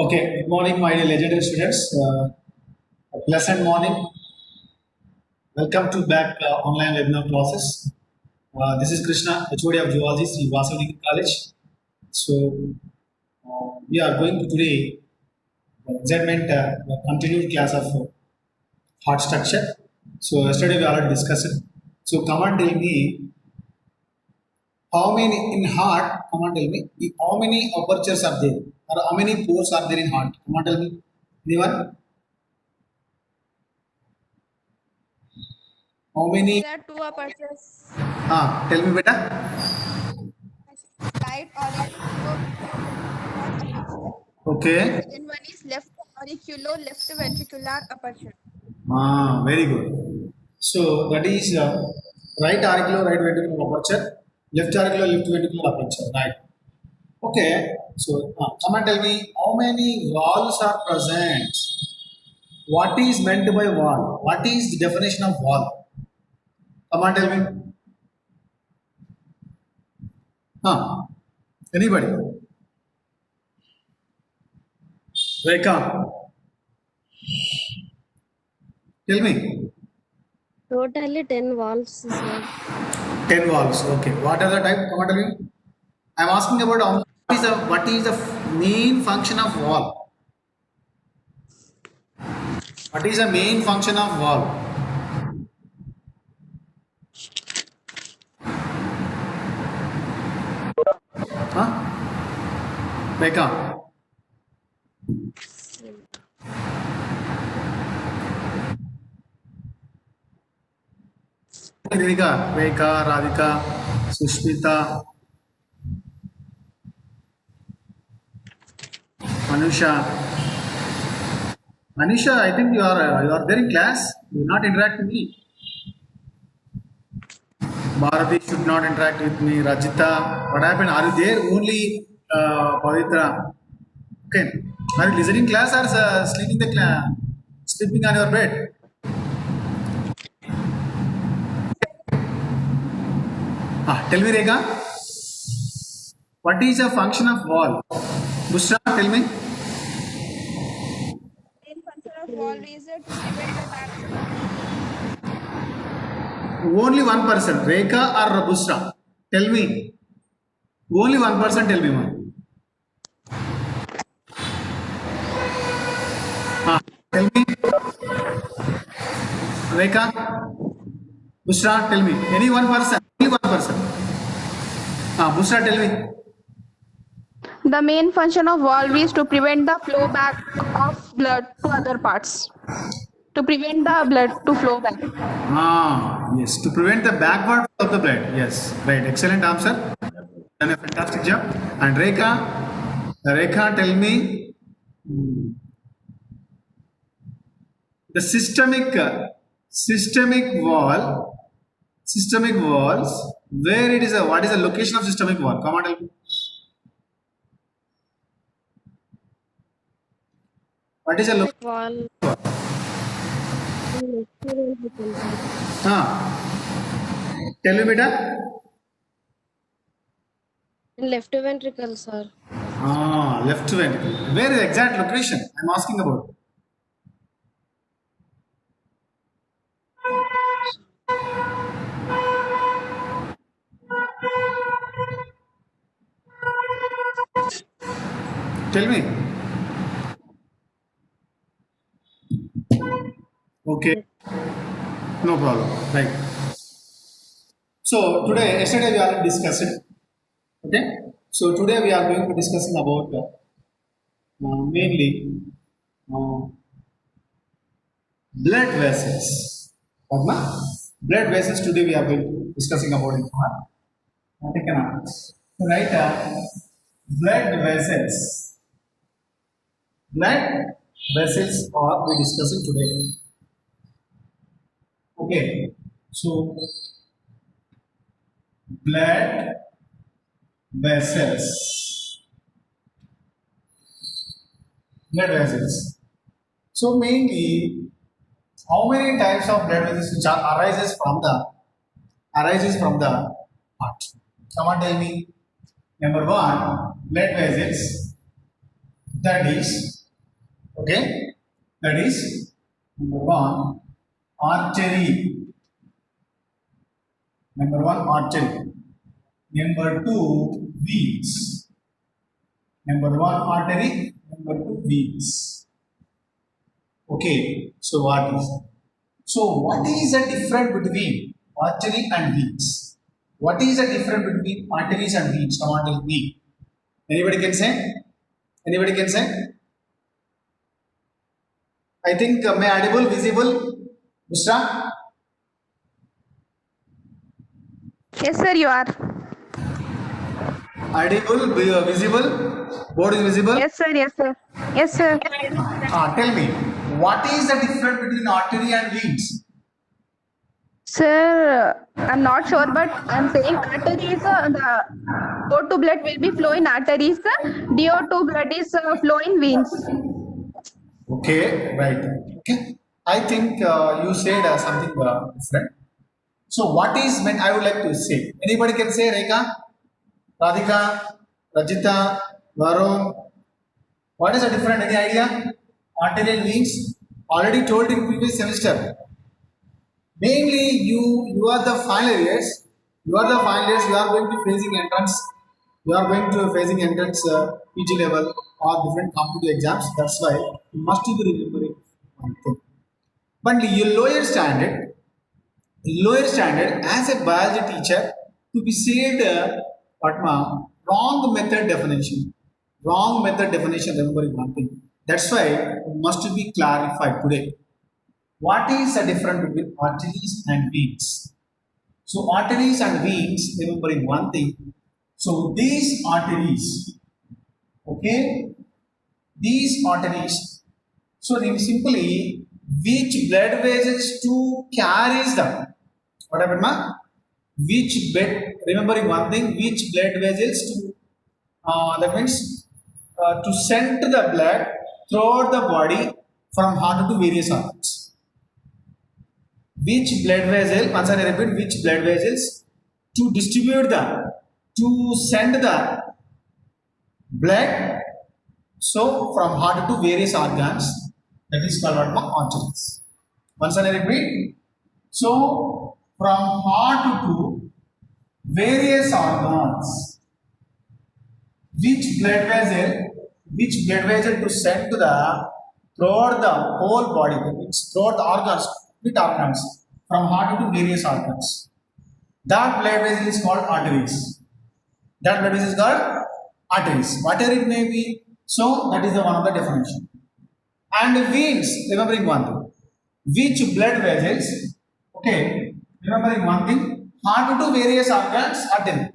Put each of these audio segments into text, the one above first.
Okay, good morning, my dear legendary students. A pleasant morning. Welcome to back online webinar classes. This is Krishna, HOD of Geology, Sri Vasavani College. So, we are going to today examine continued class of heart structure. So, yesterday we already discussed it. So, come and tell me how many in heart. Come and tell me how many apertures are there, or how many pores are there in heart. Come and tell me. Anyone? How many? There are two apertures, Tell me, beta. right auricular aperture, Okay. and one is left left ventricular aperture. Very good. So that is right auricular, right ventricular aperture, left auricular, left ventricular aperture. Right. Okay. So come and tell me how many valves are present. What is meant by valve? What is the definition of valve? Come and tell me. Anybody? Rekha, tell me. Totally 10 walls, sir. 10 valves. Okay. What are the type? Come and tell me. I'm asking about what is the main function of valve? What is the main function of valve? Huh? Rekha. Rekha, Radhika, Sushmita, Manusha. Manusha, I think you are there in class. You not interact with me. Bharati should not interact with me. Rajita, what happened? Are you there? Only Pavitra. Okay. Are you listening class or sleeping the class? Sleeping on your bed? Tell me, Rekha. What is the function of wall? Bushra, tell me. Main function of valve is to prevent the backflow. Only one person, Rekha or Bushra. Tell me. Only one person, tell me, man. Tell me, Rekha, Bushra, tell me. Any one person. Only one person. Bushra, tell me. The main function of valve is to prevent the flow back of blood to other parts. To prevent the blood to flow back. Yes. To prevent the backward flow of the blood. Yes. Right. Excellent answer. Done a fantastic job. And Rekha, tell me the systemic walls, where it is what is the location of systemic wall? Come on, tell me. What is the location? Wall. Tell me, beta. Left ventricle, sir. Left ventricle. Where is the exact location? I'm asking about. Tell me. Okay, no problem. Right. So yesterday we already discussed it. Okay. So today we are going to discussing about mainly uh, blood vessels. Padma? Blood vessels today we are going to discussing about it. Take an answer. So right, blood vessels. Blood vessels are we discussing today. Okay. So blood vessels. Blood vessels. So mainly, how many types of blood vessels which arises from the heart? Come on, tell me. Number one, blood vessels. That is, okay, that is number one, artery. Number one, artery. Number two, veins. Number one, artery. Number two, veins. Okay, so what is? So what is the difference between artery and veins? What is the difference between arteries and veins? Come on, tell me. Anybody can say? Anybody can say? I think may audible, visible, Bushra? Yes, sir, you are. Audible, visible, board is visible. Yes, sir. Yes, sir. Yes, sir. Tell me, what is the difference between artery and veins? Sir, I'm not sure, but I'm saying arteries, the O2 blood will be flow in arteries, DO2 blood is flow in veins. Okay, right. Okay, I think you said something different. So, what is meant? I would like to say. Anybody can say, Rekha, Radhika, Rajita, Varun. What is the difference? Any idea? Artery and veins. Already told in previous semester. Mainly, you are the final years. You are the final years. You are going to facing entrance. You are going to facing entrance PG level or different competitive exams. That's why you must be remembering one thing. But lower standard as a biology teacher to be said wrong method definition. Wrong method definition. Remembering one thing. That's why it must be clarified today. What is the difference between arteries and veins? So arteries and veins, remembering one thing. So these arteries, okay, these arteries. So simply, which blood vessels to carries them? What happened, ma? Which blood? Remembering one thing, which blood vessels to that means to send the blood throughout the body from heart to various organs. Which blood vessel, once I repeat, which blood vessels to distribute to send the blood, so from heart to various organs, that is called what? Arteries. Once I repeat, so from heart to various organs, which blood vessel to send to the throughout the whole body, that means throughout the organs, with organs, from heart to various organs. That blood vessel is called arteries. That blood vessel is called arteries. Whatever it may be, so that is the one of the definition. And veins, remembering one thing. Which blood vessels, okay, remembering one thing, heart to various organs, artery.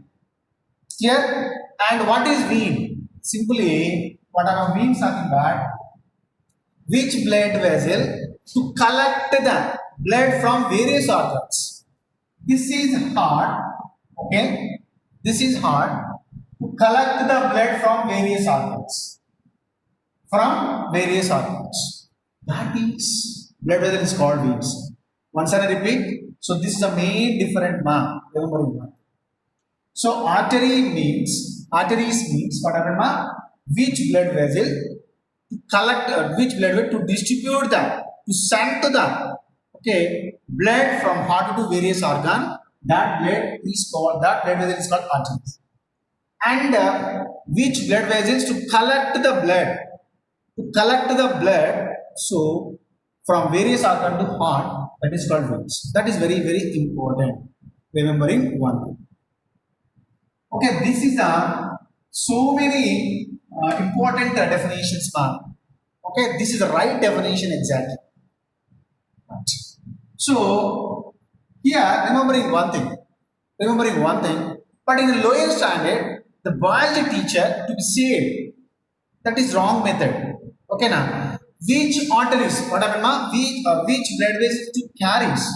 Clear? And what is vein? Simply, what are veins talking about? Which blood vessel to collect the blood from various organs. This is heart, okay? This is heart to collect the blood from various organs. From various organs. That is, blood vessel is called veins. Once I repeat, so this is the main different ma. Remembering one. So arteries means what happened ma? Which blood vessel to collect, which blood vessel to distribute that, to send to the, okay, blood from heart to various organ. That blood vessel is called arteries. And which blood vessels to collect the blood, so from various organ to heart, that is called veins. That is very, very important. Remembering one thing. Okay, this is so many important definitions, ma'am. Okay, this is the right definition exactly. So here, remembering one thing, but in the lower standard, the biology teacher to be said that is wrong method. Okay, now which arteries, what happened, ma? Which blood vessel to carries?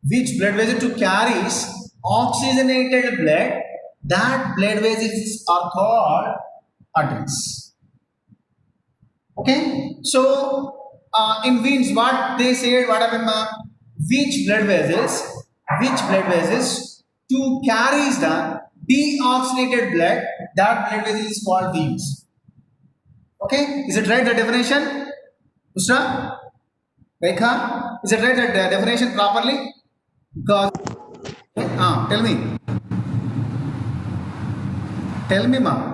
Which blood vessel to carries oxygenated blood? That blood vessels are called arteries. Okay, so in veins, what they said, what happened, ma? Which blood vessels to carries the deoxygenated blood, that blood vessel is called veins. Okay, is it right the definition? Usra? Rekha? Is it right the definition properly? Because, tell me. Tell me, ma.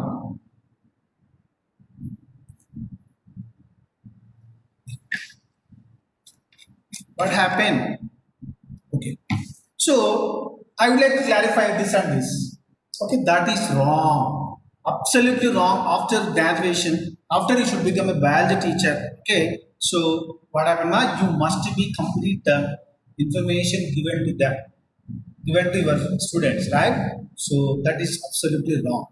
What happened? Okay. So, I would like to clarify this and this. Okay, that is wrong. Absolutely wrong. After graduation, after you should become a biology teacher. Okay. So, what happened, ma? You must be complete the information given to them, given to your students, right? So, that is absolutely wrong.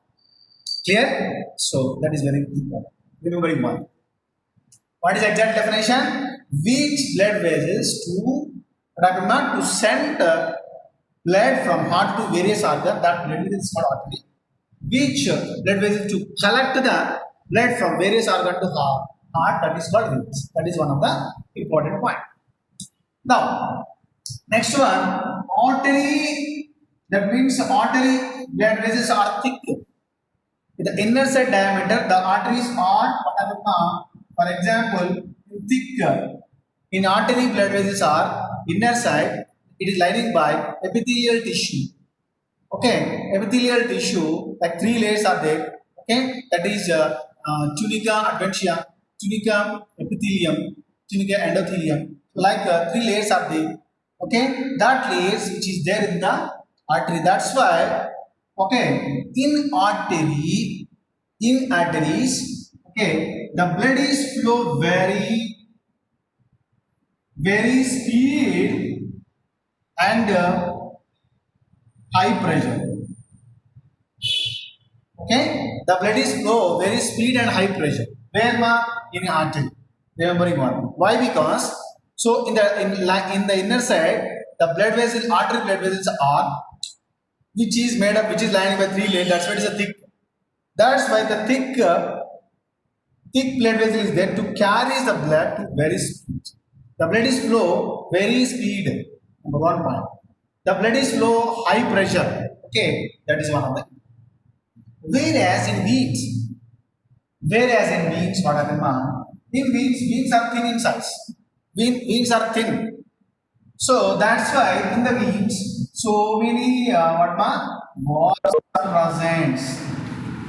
Clear? So, that is very important. Remembering one. What is exact definition? Which blood vessels to send blood from heart to various organs, that blood vessel is called artery. Which blood vessels to collect the blood from various organs to heart, that is called veins. That is one of the important point. Now, next one, artery. That means artery blood vessels are thick. With the inner side diameter, the arteries are, for example, thick. In artery, blood vessels are inner side. It is lining by epithelial tissue. Okay, epithelial tissue, like 3 layers are there. Okay, that is tunica adventitia, tunica epithelium, tunica endothelium. Like 3 layers are there. Okay, that layers which is there in the artery. That's why, okay, in arteries, okay, the blood is flow very speed and high pressure. Okay, the blood is flow very speed and high pressure. Where ma? In artery. Remembering one. Why? Because so in the inner side, the blood vessels, artery blood vessels are, which is made up, which is lined by 3 layers. That's why it is a thick. That's why the thick blood vessel is there to carry the blood to very speed. The blood is flow very speed. Number 1 point. The blood is flow high pressure. Okay, that is one of the. Whereas in veins, what happened, ma? In veins are thin in size. Veins are thin. So that's why in the veins, so many valves are present.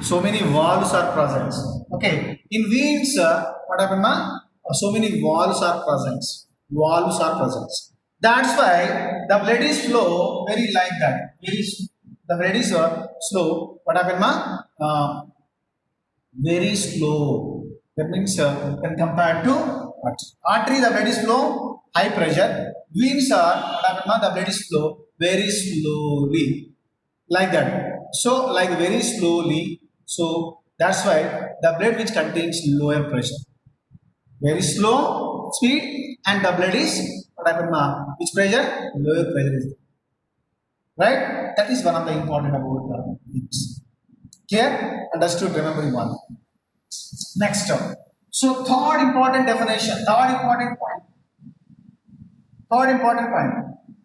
So many valves are present. Okay, in veins, what happened, ma? So many valves are present. Valves are present. That's why the blood is flow very like that. The blood is slow. What happened, ma? Very slow. That means when compared to artery, the blood is flow high pressure. Veins are, what happened, ma? The blood is flow very slowly, like that. So like very slowly. So that's why the blood which contains lower pressure, very slow speed, and the blood is, what happened, ma? Which pressure? Lower pressure is there. Right? That is one of the important about the veins. Clear? Understood? Remembering one. Next term. So third important definition, third important point.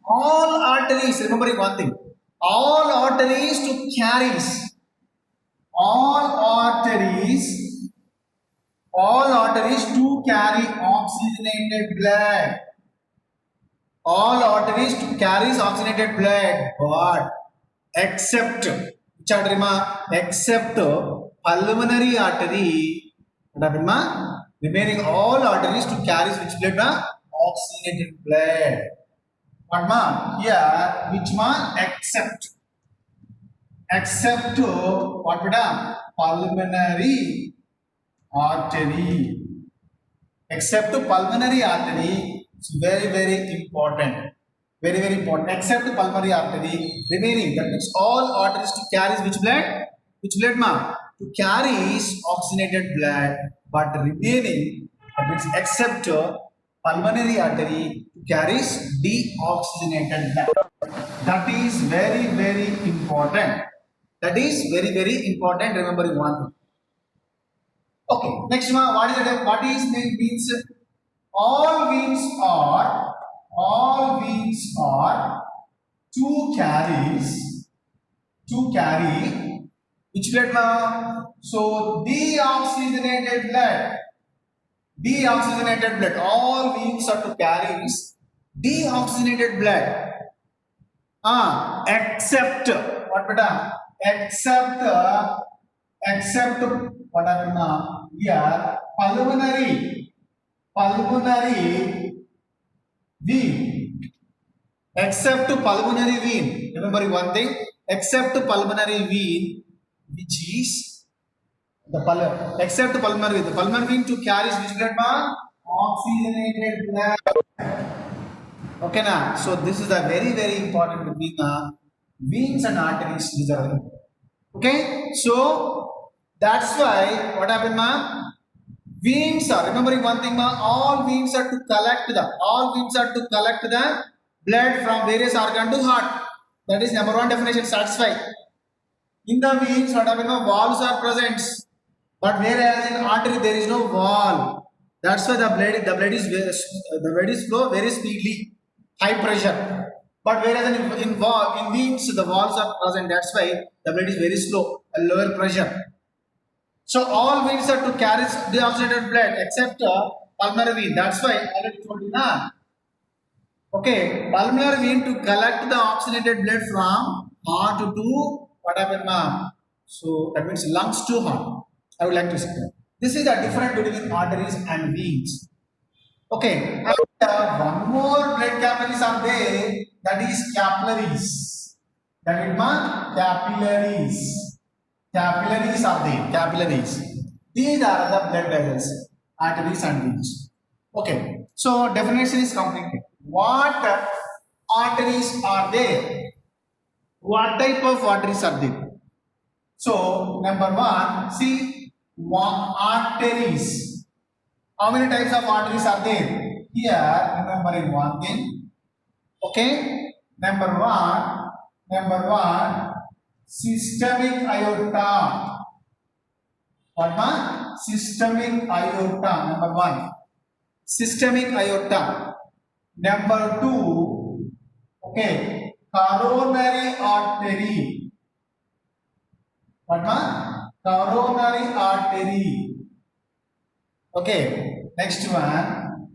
All arteries, remembering one thing, all arteries to carries, all arteries, all arteries to carry oxygenated blood. All arteries to carries oxygenated blood, but except which artery, ma? Except pulmonary artery. What happened, ma? Remaining all arteries to carries which blood, ma? Oxygenated blood. What, ma? Here, which, ma? Except what, madam? Pulmonary artery. Except pulmonary artery, it's very important. Very important. Except pulmonary artery, remaining, that means all arteries to carries which blood? Which blood, ma? To carries oxygenated blood, but remaining, that means except pulmonary artery to carries deoxygenated blood. That is very important. That is very important. Remembering one thing. Okay, next one, what is the veins? All veins are to carry Which blood ma? So deoxygenated blood. Deoxygenated blood. All veins are to carry deoxygenated blood. Except what beta? Except what happened now? Here pulmonary vein. Except pulmonary vein. Remember one thing. Except pulmonary vein, which is except pulmonary vein. The pulmonary vein to carry which blood ma? Oxygenated blood. Okay na? So this is a very important between veins and arteries. These are very important. Okay, so that's why what happened ma? Veins are, remembering one thing ma, all veins are to collect the blood from various organ to heart. That is number one definition, satisfied. In the veins what happened ma, valves are present, but whereas in artery there is no valve. That's why the blood is flow very speedily, high pressure. But whereas in veins the valves are present, that's why the blood is very slow, a lower pressure. So all veins are to carry deoxygenated blood except pulmonary vein. That's why I already told you na. Okay, pulmonary vein to collect the oxygenated blood from heart to what happened na? So that means lungs to heart. I would like to explain. This is the difference between arteries and veins. Okay, and one more blood capillaries are there, that is capillaries. That is capillaries. Capillaries are there, capillaries. These are the blood vessels, arteries and veins. Okay, so definition is completed. What arteries are there? What type of arteries are there? So, number one, see, arteries. How many types of arteries are there? Here, remembering one thing. Okay, number one, systemic aorta. What ma? Systemic aorta. Number one, systemic aorta. Number two, okay, coronary artery. What ma? Coronary artery. Okay, next one,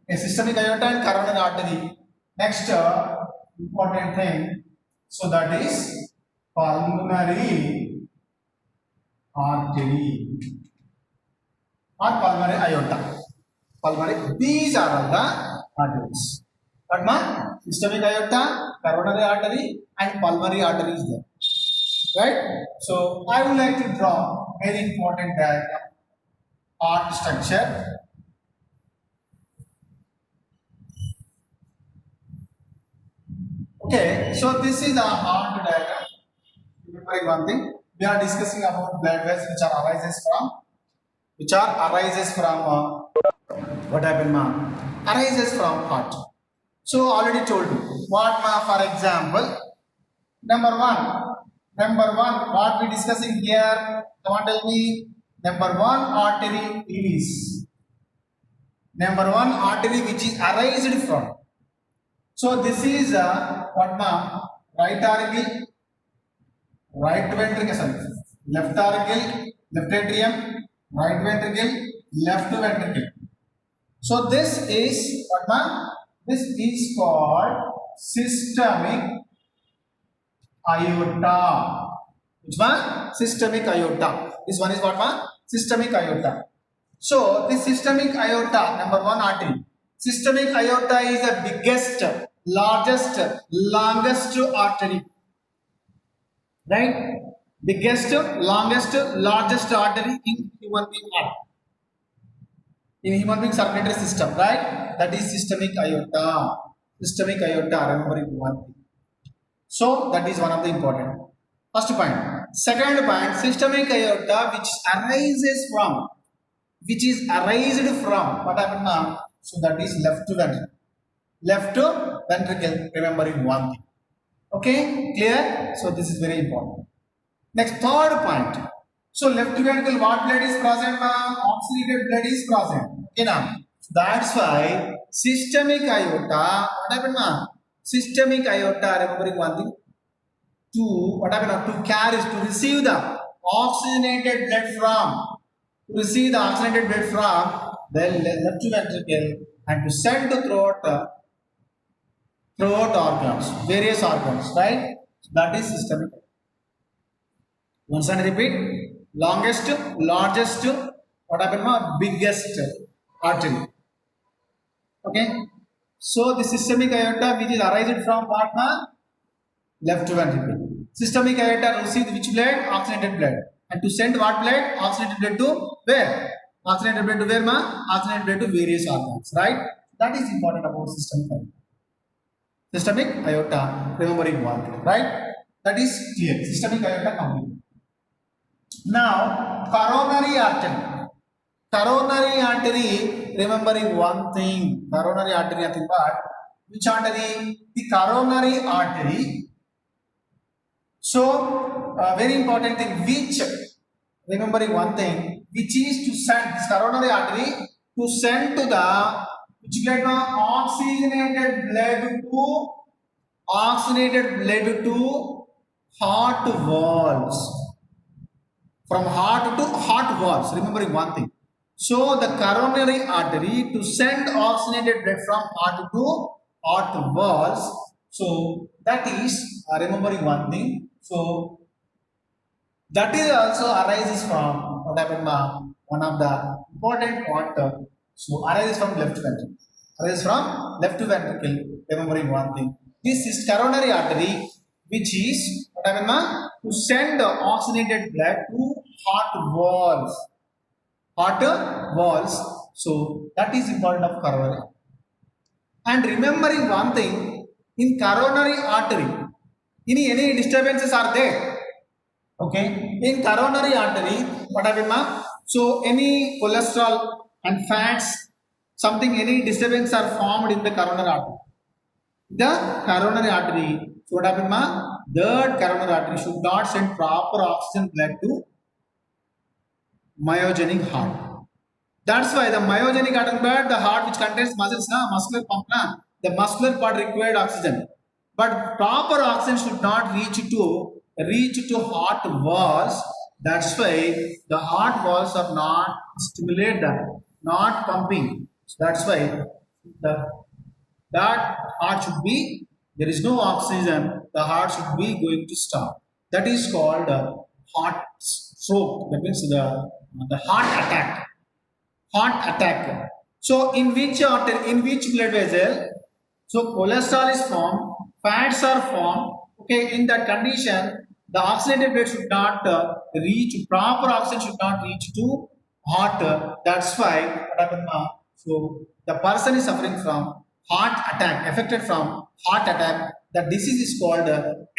a systemic aorta and coronary artery. Next important thing, so that is pulmonary artery or pulmonary aorta. Pulmonary, these are all the arteries. But ma, systemic aorta, coronary artery and pulmonary artery is there. Right? So I would like to draw very important diagram. Heart structure. Okay, so this is a heart diagram. Remembering one thing, we are discussing about blood vessels which arises from what happened ma? Arises from heart. So already told you. What ma? For example, number one, what we discussing here? Come on, tell me. Number one artery is which is arised from. So this is what ma? Right auricle, right ventricle, sorry, left auricle, left atrium, right ventricle, left ventricle. So this is what ma? This is called systemic aorta. Which one? Systemic aorta. This one is what ma? Systemic aorta. So this systemic aorta, number one artery. Systemic aorta is the biggest, largest, longest artery. Right? Biggest, longest, largest artery in human being heart. In human being circulatory system, right? That is systemic aorta. Systemic aorta, remembering one thing. So that is one of the important. First point. Second point, systemic aorta which arises from, what happened now? So that is left ventricle. Left ventricle, remembering one thing. Okay, clear? So this is very important. Next, third point. So left ventricle, what blood is present now? Oxygenated blood is present. Okay now. So that's why systemic aorta, what happened now? Systemic aorta, remembering one thing, to what happened now? To carry, to receive the oxygenated blood from, to receive the oxygenated blood from the left ventricle and to send to throat organs, various organs, right? That is systemic. Once and repeat, longest, largest, what happened? Biggest artery. Okay. So the systemic aorta which is arising from what? Left ventricle. Systemic aorta receives which blood? Oxygenated blood. And to send what blood? Oxygenated blood to where? Oxygenated blood to where? Oxygenated blood to various organs. Right? That is important about systemic aorta. Systemic aorta, remembering one. Right? That is clear. Systemic aorta complete. Now, coronary artery. Coronary artery, remembering one thing. Coronary artery, nothing but which artery? The coronary artery. So, very important thing, which, remembering one thing, which is to send this coronary artery to send to the which blood? Oxygenated blood to heart valves. From heart to heart valves, remembering one thing. So the coronary artery to send oxygenated blood from heart to heart valves. So that is remembering one thing. So that is also arises from what happened? One of the important part. So arises from left ventricle. Arises from left ventricle. Remembering one thing. This is coronary artery, which is what happened? To send oxygenated blood to heart valves. Heart valves. So that is important of coronary. And remembering one thing, in coronary artery, any disturbances are there. Okay, in coronary artery, what happened? So any cholesterol and fats, something, any disturbance are formed in the coronary artery. The coronary artery, so what happened? That coronary artery should not send proper oxygen blood to myogenic heart. That's why the myogenic artery blood, the heart which contains muscles, muscular pump, the muscular part required oxygen. But proper oxygen should not reach to heart valves. That's why the heart valves are not stimulated, not pumping. So that's why that heart should be, there is no oxygen, the heart should be going to stop. That is called heart stroke. That means the heart attack. Heart attack. So in which artery, in which blood vessel? So cholesterol is formed, fats are formed. Okay, in that condition, the oxygenated blood should not reach, proper oxygen should not reach to heart. That's why what happened? So the person is suffering from heart attack, affected from heart attack. The disease is called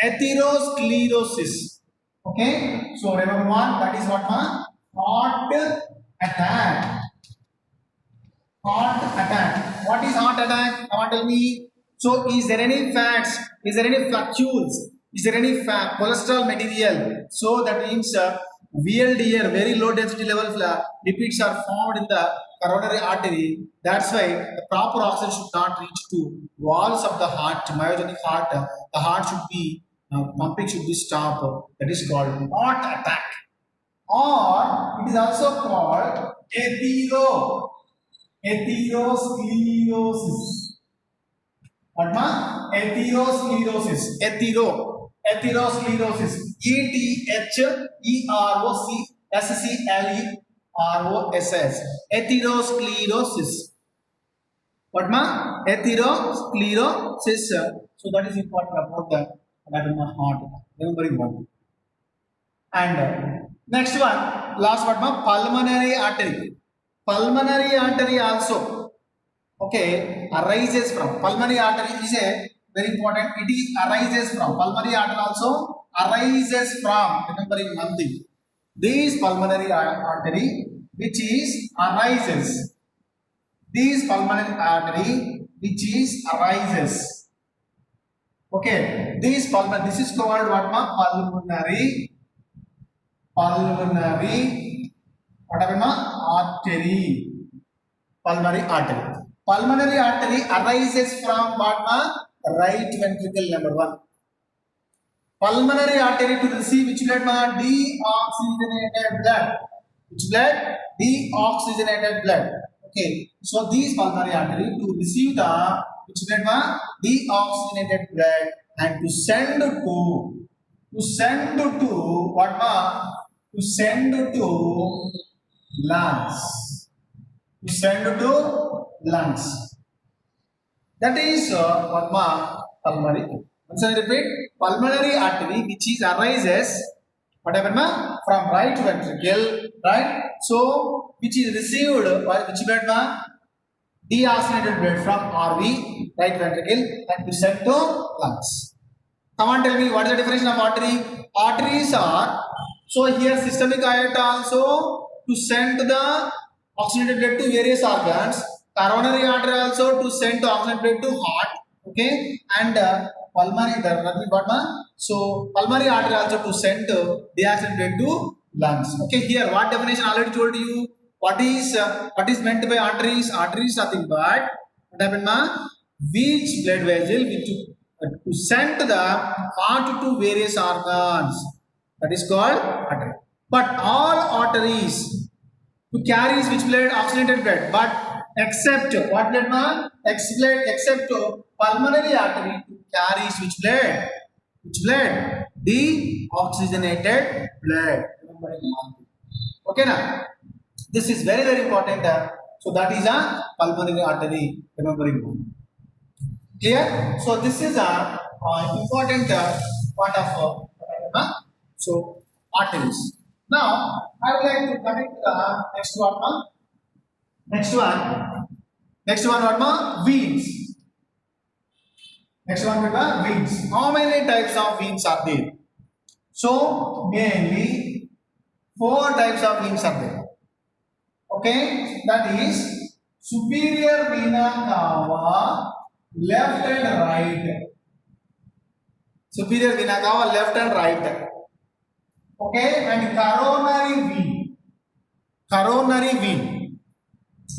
atherosclerosis. Okay, so remember one, that is what? Heart attack. Heart attack. What is heart attack? Come on, tell me. So, is there any fats? Is there any flacules? Is there any fat, cholesterol material? So that means VLDL, very low density level lipids are formed in the coronary artery. That's why the proper oxygen should not reach to walls of the heart, myogenic heart. The heart should be pumping should be stopped. That is called heart attack. Or it is also called atherosclerosis. What ma? Atherosclerosis. Atherosclerosis. Atherosclerosis. Atherosclerosis. What ma? Atherosclerosis. So that is important about the heart. Remembering one. And next one, last one, pulmonary artery. Pulmonary artery also, okay, arises from, pulmonary artery is a very important, it is arises from, pulmonary artery also arises from, remembering one thing, this pulmonary artery which is arises, this pulmonary artery which is arises, okay, this pulmonary, this is called what ma? Pulmonary artery. Pulmonary artery. Pulmonary artery arises from what? Right ventricle, number one. Pulmonary artery to receive which blood? Deoxygenated blood. Which blood? Deoxygenated blood. Okay. So these pulmonary artery to receive the which blood? Deoxygenated blood and to send to what? To send to lungs. To send to lungs. That is what pulmonary. Once I repeat, pulmonary artery which is arises whatever from right ventricle, right? So which is received by which blood deoxygenated blood from RV, right ventricle, and to send to lungs. Come on, tell me what is the definition of artery? Arteries are, so here systemic aorta also to send the oxygenated blood to various organs. Coronary artery also to send the oxygenated blood to heart. Okay, and pulmonary so pulmonary artery also to send deoxygenated blood to lungs. Okay, here what definition already told you. What is meant by arteries? Arteries nothing but what happened which blood vessel which to send the heart to various organs. That is called artery. But all arteries to carry which blood? Oxygenated blood. But except what blood except pulmonary artery to carry which blood? Which blood? The oxygenated blood. Okay now. This is very very important. So that is a pulmonary artery. Remembering. Clear? So this is a important part of so arteries. Now I would like to connect the next one. Next one what veins. Next one what veins. How many types of veins are there? So mainly 4 types of veins are there. Okay, that is superior vena cava, left and right. Superior vena cava, left and right. Okay, and coronary vein. Coronary vein.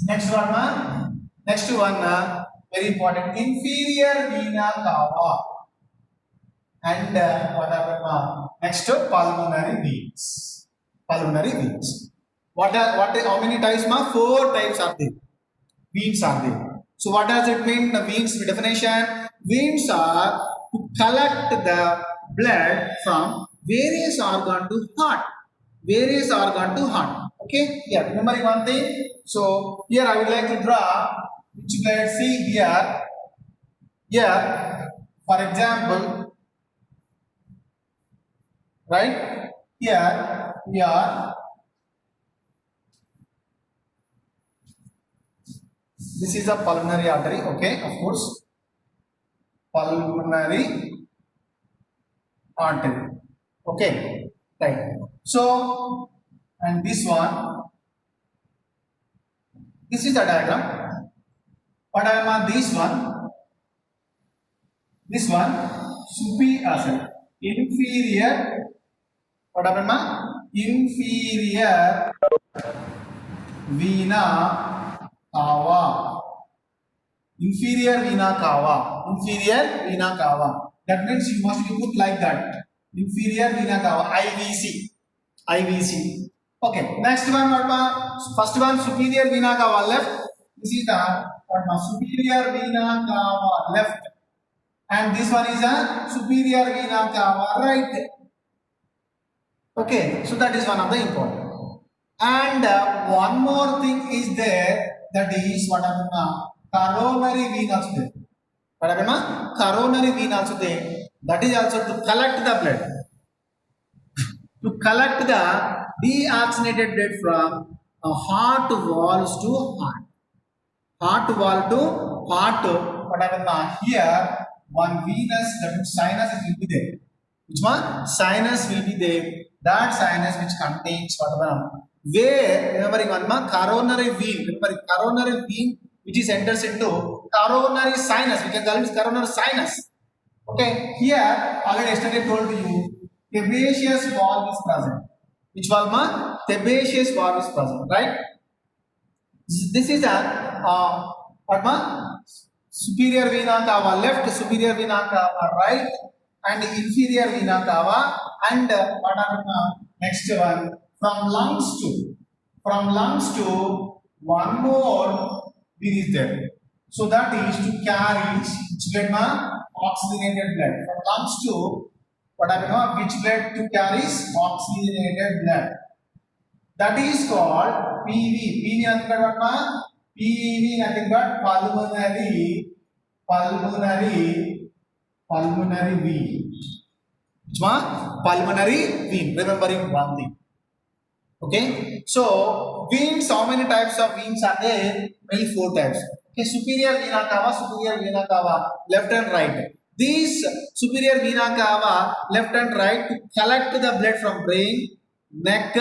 Next one, very important, inferior vena cava. And what happened? Next, pulmonary veins. Pulmonary veins. How many types? 4 types are there. Veins are there. So what does it mean? The veins definition. Veins are to collect the blood from various organ to heart. Various organ to heart. Okay. Yeah. Remembering one thing. So here I would like to draw which blood. See here. Here, for example, right here we are. This is a pulmonary artery, okay, of course. Pulmonary artery, okay, right. So, and this one, this is the diagram. What I am this one, inferior, what happened inferior vena cava. Inferior vena cava. Inferior vena cava. That means you must be put like that. Inferior vena cava. IVC. IVC. Okay. Next one. First one superior vena cava left. This is the superior vena cava left. And this one is a superior vena cava right. Okay. So that is one of the important. And one more thing is there. That is what happened coronary vein also there. What happened coronary vein also there. That is also to collect the blood. To collect the deoxygenated blood from heart valves to heart. Heart valve to heart. What happened here? One venous, that means sinus will be there. Which one? Sinus will be there. That sinus which contains whatever. Where remembering one coronary vein. Remember coronary vein which is enters into coronary sinus. We can call it coronary sinus. Okay. Here already yesterday told you sebaceous valve is present. Which valve? Sebaceous valve is present. Right. This is a what superior vena cava left, superior vena cava right, and inferior vena cava, and what happened next one, from lungs to one more vein is there. So that is to carry which blood oxygenated blood from lungs to what happened which blood to carries oxygenated blood. That is called PV. PV nothing but what ma? PV nothing but pulmonary vein. Which one? Pulmonary vein. Remembering one thing. Okay. So veins. How many types of veins are there? Only 4 types. Okay. Superior vena cava, left and right. These superior vena cava, left and right, to collect the blood from brain, neck,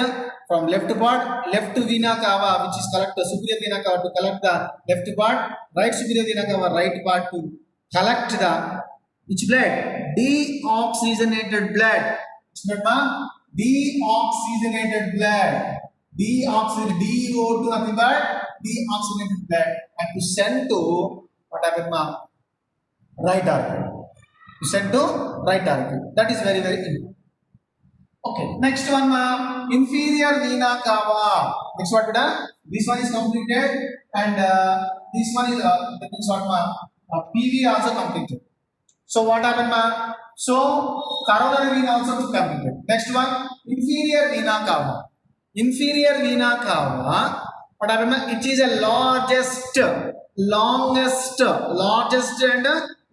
from left part, left vena cava, which is collect the superior vena cava to collect the left part, right superior vena cava, right part to collect the which blood? Deoxygenated blood. Which blood ma? Deoxygenated blood. DO2 nothing but deoxygenated blood, and to send to what happened ma? Right artery. To send to right artery. That is very important. Okay, next one, inferior vena cava. Next what we done? This one is completed, and this one is that is what PV also completed. So what happened, So coronary vein also completed. Next one, inferior vena cava. Inferior vena cava. What happened, it is a longest and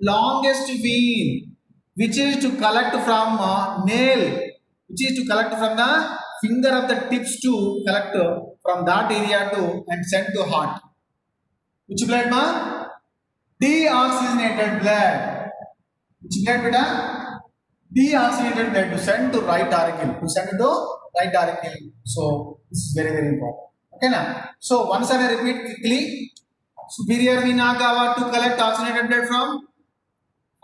longest vein, which is to collect from nail. Which is to collect from the finger of the tips to collect from that area to and send to heart. Which blood ma? Deoxygenated blood. Which blood beta? Deoxygenated blood to send to right auricle. So this is very important. Okay na? So once I repeat quickly. Superior vena cava to collect oxygenated blood from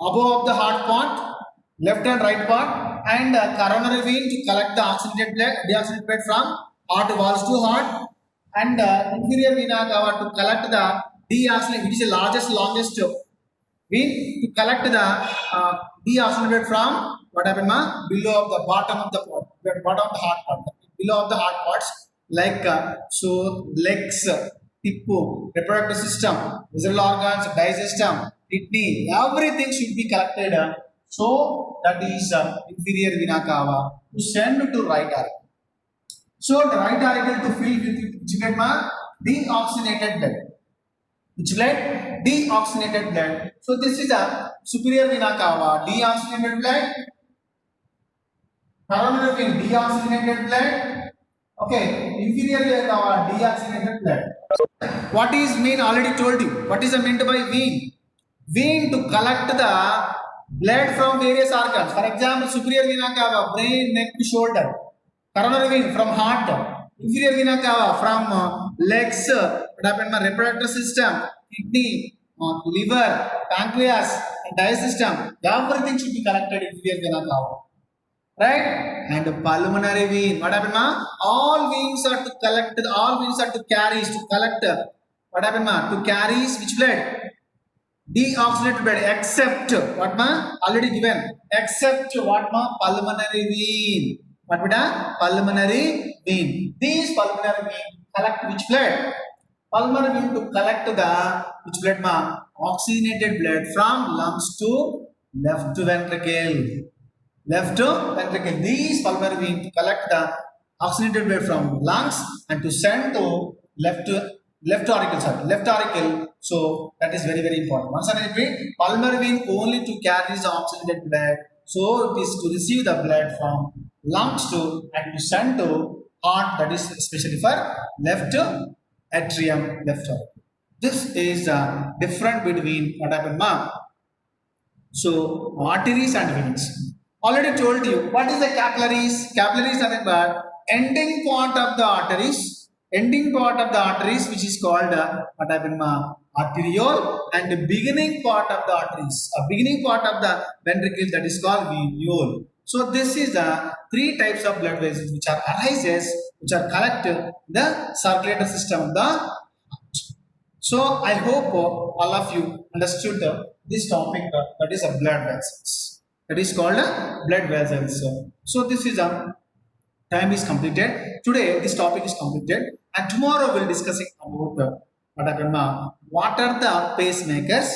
above the heart part, left and right part, and coronary vein to collect the oxygenated blood, deoxygenated blood from heart walls to heart, and inferior vena cava to collect the deoxygenated, which is the longest vein to collect the deoxygenated blood from what happened below of the bottom of the heart part, below of the heart parts, like so legs, hip, reproductive system, visceral organs, digestion, kidney, everything should be collected. So that is inferior vena cava to send to right auricle. So the right auricle to fill with which blood deoxygenated blood. Which blood? Deoxygenated blood. So this is a superior vena cava, deoxygenated blood. Coronary vein, deoxygenated blood. Okay, inferior vena cava, deoxygenated blood. What is mean? Already told you. What is meant by vein? Vein to collect the blood from various organs. For example, superior vena cava, brain, neck, shoulder. Coronary vein from heart. Inferior vena cava from legs, reproductive system, kidney, liver, pancreas, and digestive system. Everything should be collected in inferior vena cava. Right? And pulmonary vein. What happened, all veins are to collect, all veins are to carry, to collect. What happened, to carry which blood? Deoxygenated blood, except what already given, except what pulmonary vein. What beta? Pulmonary vein. These pulmonary vein collect which blood? Pulmonary vein to collect the which blood oxygenated blood from lungs to left ventricle. Left ventricle. These pulmonary vein to collect the oxygenated blood from lungs and to send to left auricle. So that is very important. Once I repeat, pulmonary vein only to carry the oxygenated blood. So it is to receive the blood from lungs to and to send to heart. That is especially for left atrium, left auricle. This is the difference between what happened, so arteries and veins. Already told you what is the capillaries. Capillaries are the ending part of the arteries. Ending part of the arteries, which is called what happened, arteriole, and the beginning part of the arteries, beginning part of the ventricle, that is called venule. So this is the 3 types of blood vessels which are arises, which are collected in the circulatory system of the heart. So I hope all of you understood this topic, that is a blood vessels. That is called blood vessels. So this is a time is completed. Today this topic is completed, and tomorrow we'll discussing about what are the pacemakers.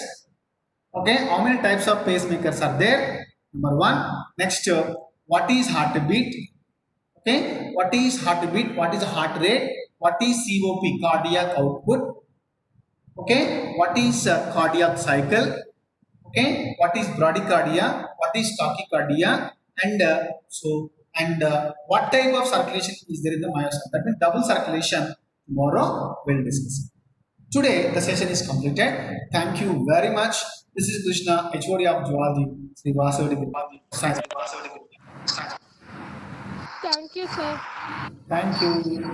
Okay, how many types of pacemakers are there? Number one. Next, what is heartbeat? Okay, what is heartbeat? What is heart rate? What is COP, cardiac output? Okay, what is cardiac cycle? Okay, what is bradycardia? What is tachycardia? And what type of circulation is there in the myocyte? That means double circulation. Tomorrow we'll discuss. Today the session is completed. Thank you very much. This is Krishna, HOD of Zoology, Sri Vasudeva. Thank you, sir. Thank you.